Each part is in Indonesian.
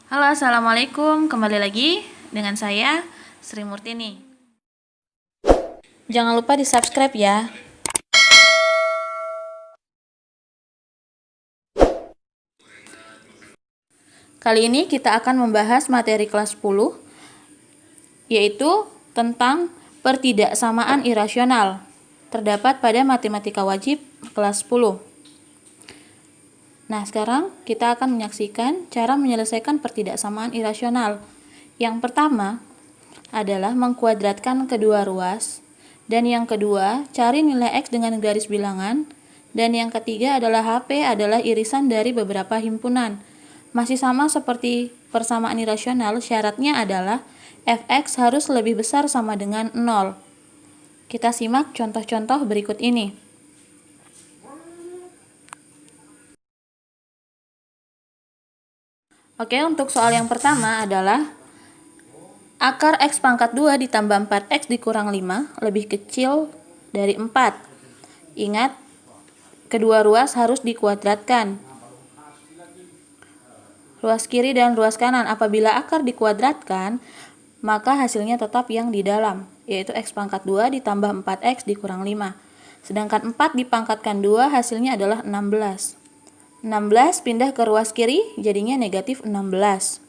Halo, assalamualaikum. Kembali lagi dengan saya Sri Murtini. Jangan lupa di subscribe ya. Kali ini kita akan membahas materi kelas 10, yaitu tentang pertidaksamaan irasional. Terdapat pada matematika wajib kelas 10. Nah, sekarang kita akan menyaksikan cara menyelesaikan pertidaksamaan irasional. Yang pertama adalah mengkuadratkan kedua ruas, dan yang kedua cari nilai X dengan garis bilangan, dan yang ketiga adalah HP adalah irisan dari beberapa himpunan. Masih sama seperti persamaan irasional, syaratnya adalah fx harus lebih besar sama dengan 0. Kita simak contoh-contoh berikut ini. Oke, untuk soal yang pertama adalah akar X pangkat 2 ditambah 4X dikurang 5 lebih kecil dari 4. Ingat, kedua ruas harus dikuadratkan. Ruas kiri dan ruas kanan. Apabila akar dikuadratkan, maka hasilnya tetap yang di dalam, yaitu X pangkat 2 ditambah 4X dikurang 5. Sedangkan 4 dipangkatkan 2 hasilnya adalah 16. 16 pindah ke ruas kiri, jadinya negatif 16.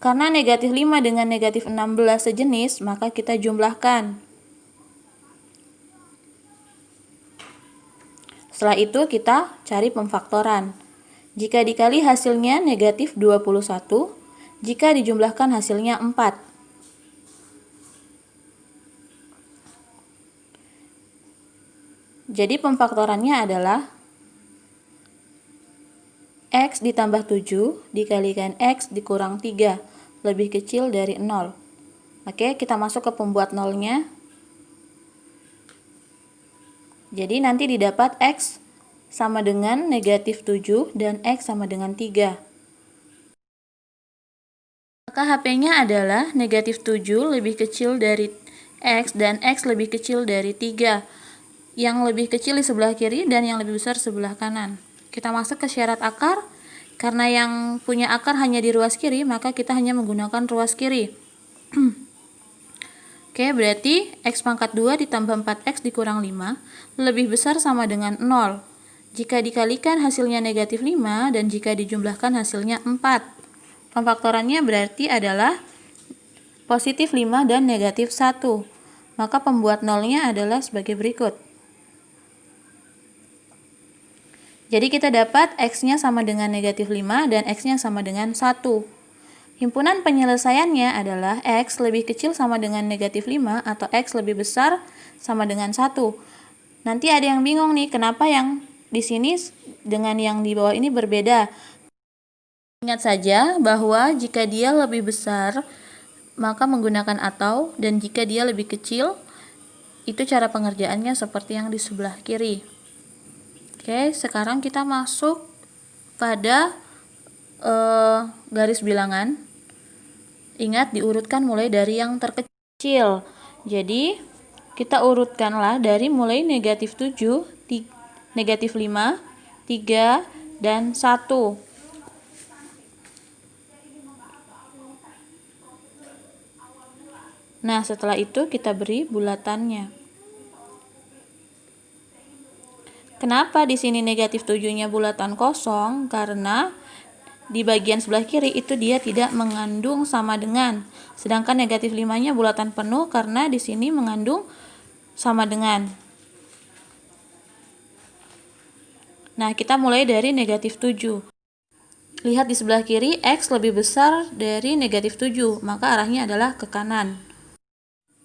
Karena negatif 5 dengan negatif 16 sejenis, maka kita jumlahkan. Setelah itu kita cari pemfaktoran. Jika dikali hasilnya negatif 21, jika dijumlahkan hasilnya 4. Jadi pemfaktorannya adalah X ditambah 7 dikalikan X dikurang 3 lebih kecil dari 0. Oke, kita masuk ke pembuat nolnya. Jadi nanti didapat X sama dengan negatif 7 dan X sama dengan 3. Maka HP-nya adalah negatif 7 lebih kecil dari X dan X lebih kecil dari 3. Yang lebih kecil di sebelah kiri dan yang lebih besar sebelah kanan. Kita masuk ke syarat akar. Karena yang punya akar hanya di ruas kiri, maka kita hanya menggunakan ruas kiri. Oke, berarti X pangkat 2 ditambah 4X dikurang 5 lebih besar sama dengan 0. Jika dikalikan hasilnya negatif 5 dan jika dijumlahkan hasilnya 4. Pemfaktorannya berarti adalah positif 5 dan negatif 1. Maka pembuat nolnya adalah sebagai berikut. Jadi kita dapat X-nya sama dengan negatif 5 dan X-nya sama dengan 1. Himpunan penyelesaiannya adalah X lebih kecil sama dengan negatif 5 atau X lebih besar sama dengan 1. Nanti ada yang bingung nih, kenapa yang di sini dengan yang di bawah ini berbeda. Ingat saja bahwa jika dia lebih besar, maka menggunakan atau, dan jika dia lebih kecil, itu cara pengerjaannya seperti yang di sebelah kiri. Oke, sekarang kita masuk pada garis bilangan. Ingat, diurutkan mulai dari yang terkecil. Jadi, kita urutkanlah dari mulai negatif 7, negatif 5, 3, dan 1. Nah, setelah itu kita beri bulatannya. Kenapa di sini negatif 7-nya bulatan kosong? Karena di bagian sebelah kiri itu dia tidak mengandung sama dengan. Sedangkan negatif 5-nya bulatan penuh karena di sini mengandung sama dengan. Nah, kita mulai dari negatif 7. Lihat di sebelah kiri, X lebih besar dari negatif 7, maka arahnya adalah ke kanan.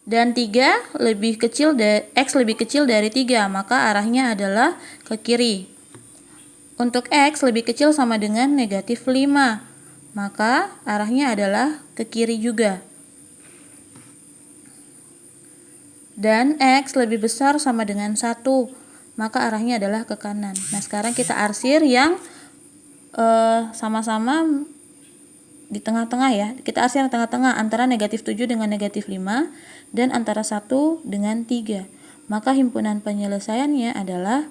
Dan 3 lebih kecil X lebih kecil dari 3, maka arahnya adalah ke kiri. Untuk X lebih kecil sama dengan negatif 5, maka arahnya adalah ke kiri juga. Dan X lebih besar sama dengan 1, maka arahnya adalah ke kanan. Nah, sekarang kita arsir yang sama-sama di tengah-tengah ya. Kita arsir yang tengah-tengah antara negatif 7 dengan negatif 5 dan antara 1 dengan 3. Maka himpunan penyelesaiannya adalah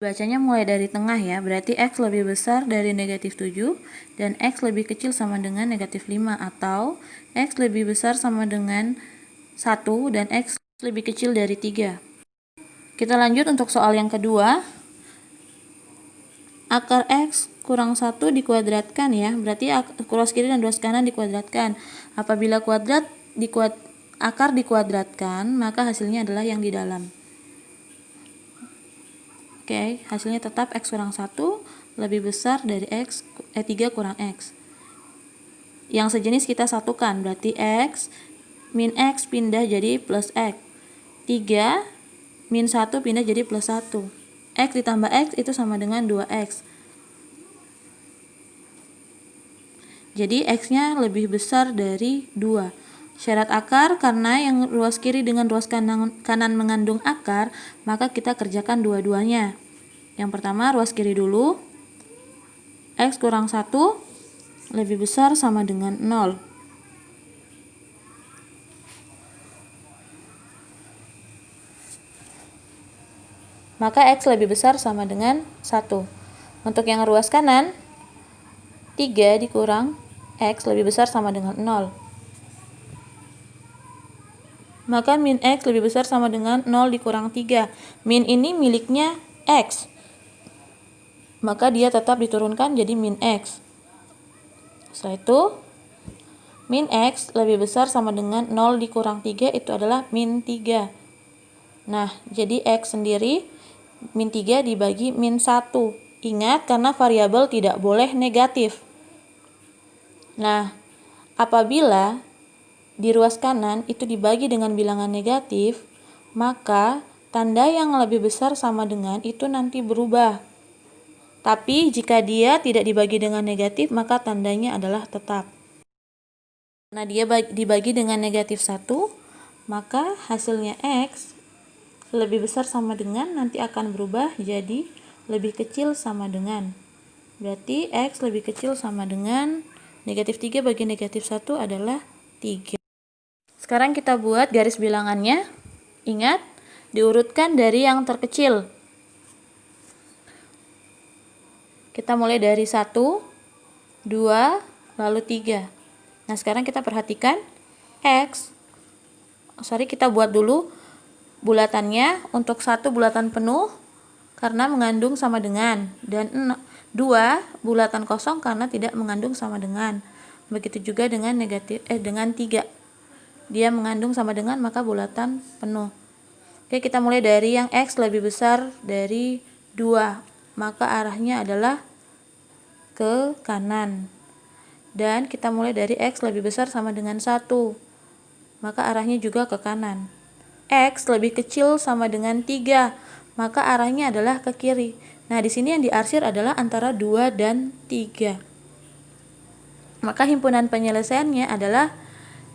Bacanya mulai dari tengah ya, berarti X lebih besar dari negatif 7 dan X lebih kecil sama dengan negatif 5, atau X lebih besar sama dengan 1 dan X lebih kecil dari 3. Kita lanjut untuk soal yang kedua. Akar X kurang 1 dikuadratkan ya, berarti ruas kiri dan ruas kanan dikuadratkan. Apabila akar dikuadratkan, maka hasilnya adalah yang di dalam. Oke, hasilnya tetap X kurang 1 lebih besar dari 3 kurang X. Yang sejenis kita satukan, berarti X min X pindah jadi plus X. 3 min 1 pindah jadi plus 1. X ditambah X itu sama dengan 2X. Jadi X-nya lebih besar dari 2. Syarat akar, karena yang ruas kiri dengan ruas kanan mengandung akar, maka kita kerjakan dua-duanya. Yang pertama ruas kiri dulu. X kurang 1 lebih besar sama dengan 0. Maka X lebih besar sama dengan 1. Untuk yang ruas kanan, 3 dikurang X lebih besar sama dengan 0. Maka min X lebih besar sama dengan 0 dikurang 3. Min ini miliknya X. Maka dia tetap diturunkan jadi min X. Setelah itu, min X lebih besar sama dengan 0 dikurang 3 itu adalah min 3. Nah, jadi X sendiri min 3 dibagi min 1. Ingat, karena variabel tidak boleh negatif. Nah, apabila di ruas kanan itu dibagi dengan bilangan negatif, maka tanda yang lebih besar sama dengan itu nanti berubah. Tapi jika dia tidak dibagi dengan negatif, maka tandanya adalah tetap. Nah, dia dibagi dengan negatif 1, maka hasilnya X lebih besar sama dengan nanti akan berubah jadi lebih kecil sama dengan. Berarti X lebih kecil sama dengan negatif 3 bagi negatif 1 adalah 3. Sekarang kita buat garis bilangannya. Ingat, diurutkan dari yang terkecil. Kita mulai dari 1, 2, lalu 3. Nah, sekarang kita perhatikan kita buat dulu bulatannya. Untuk 1 bulatan penuh karena mengandung sama dengan, dan 2 bulatan kosong karena tidak mengandung sama dengan. Begitu juga dengan dengan 3. Dia mengandung sama dengan, maka bulatan penuh. Oke, kita mulai dari yang X lebih besar dari 2, maka arahnya adalah ke kanan. Dan kita mulai dari X lebih besar sama dengan 1, maka arahnya juga ke kanan. X lebih kecil sama dengan 3, maka arahnya adalah ke kiri. Nah, di sini yang diarsir adalah antara 2 dan 3. Maka himpunan penyelesaiannya adalah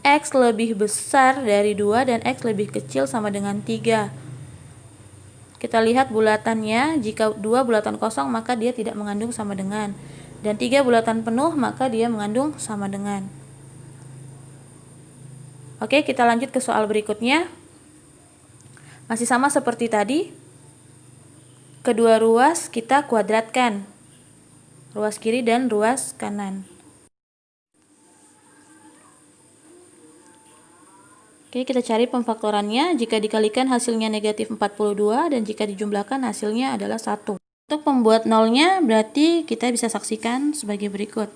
X lebih besar dari 2 dan X lebih kecil sama dengan 3. Kita lihat bulatannya, jika 2 bulatan kosong maka dia tidak mengandung sama dengan, dan 3 bulatan penuh maka dia mengandung sama dengan. Oke, kita lanjut ke soal berikutnya. Masih sama seperti tadi. Kedua ruas kita kuadratkan, ruas kiri dan ruas kanan. Oke, kita cari pemfaktorannya. Jika dikalikan hasilnya negatif 42 dan jika dijumlahkan hasilnya adalah 1. Untuk membuat nolnya berarti kita bisa saksikan sebagai berikut.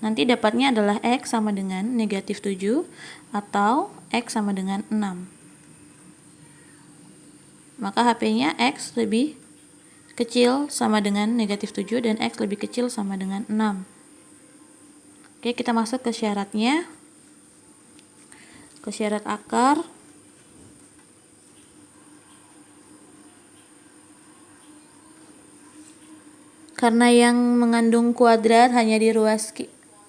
Nanti dapatnya adalah X sama dengan negatif 7 atau X sama dengan 6. Maka HP-nya X lebih kecil sama dengan negatif 7 dan X lebih kecil sama dengan 6. Oke, kita masuk ke syaratnya. Ke syarat akar. Karena yang mengandung kuadrat hanya di ruas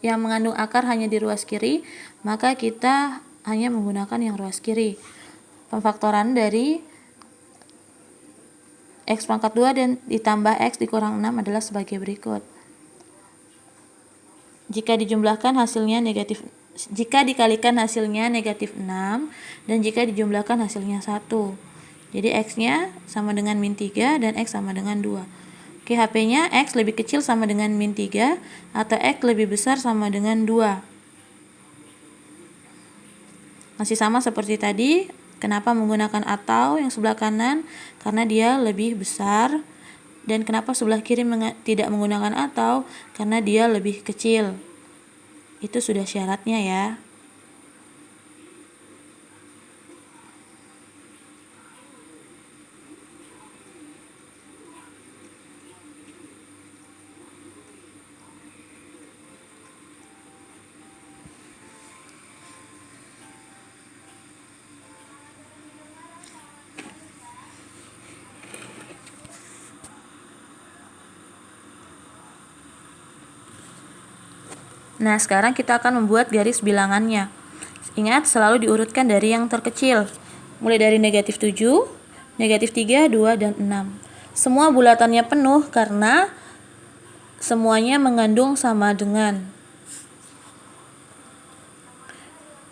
yang mengandung akar hanya di ruas kiri, maka kita hanya menggunakan yang ruas kiri. Pemfaktoran dari X pangkat 2 dan ditambah X dikurang 6 adalah sebagai berikut. Jika dijumlahkan hasilnya negatif jika dikalikan hasilnya negatif 6 dan jika dijumlahkan hasilnya 1. Jadi X-nya sama dengan min 3 dan X sama dengan 2. Oke, HP-nya X lebih kecil sama dengan min 3 atau X lebih besar sama dengan 2. Masih sama seperti tadi. Kenapa menggunakan atau yang sebelah kanan? Karena dia lebih besar. Dan kenapa sebelah kiri tidak menggunakan atau? Karena dia lebih kecil. Itu sudah syaratnya ya. Nah, sekarang kita akan membuat garis bilangannya. Ingat, selalu diurutkan dari yang terkecil. Mulai dari negatif 7, negatif 3, 2, dan 6. Semua bulatannya penuh karena semuanya mengandung sama dengan.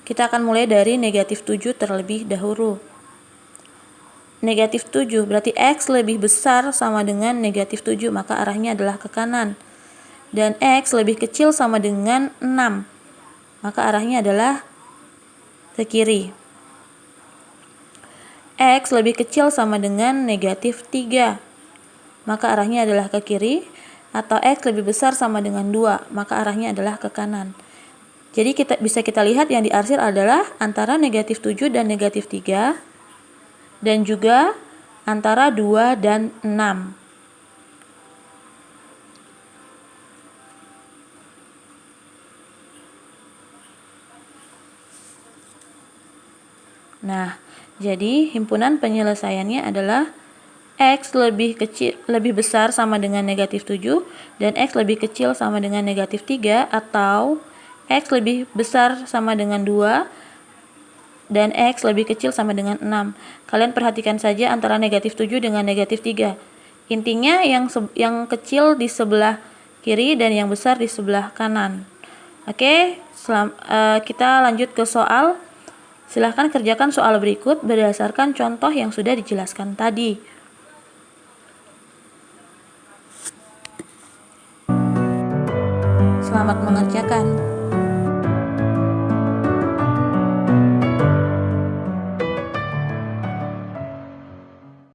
Kita akan mulai dari negatif 7 terlebih dahulu. Negatif 7 berarti X lebih besar sama dengan negatif 7, maka arahnya adalah ke kanan. Dan X lebih kecil sama dengan 6, maka arahnya adalah ke kiri. X lebih kecil sama dengan negatif 3, maka arahnya adalah ke kiri. Atau X lebih besar sama dengan 2, maka arahnya adalah ke kanan. Jadi bisa kita lihat yang diarsir adalah antara negatif 7 dan negatif 3, dan juga antara 2 dan 6. Nah, jadi himpunan penyelesaiannya adalah X lebih besar sama dengan negatif 7 dan X lebih kecil sama dengan negatif 3, atau X lebih besar sama dengan 2 dan X lebih kecil sama dengan 6. Kalian perhatikan saja antara negatif 7 dengan negatif 3. Intinya yang kecil di sebelah kiri dan yang besar di sebelah kanan. Oke, kita lanjut ke soal. Silahkan kerjakan soal berikut berdasarkan contoh yang sudah dijelaskan tadi. Selamat mengerjakan.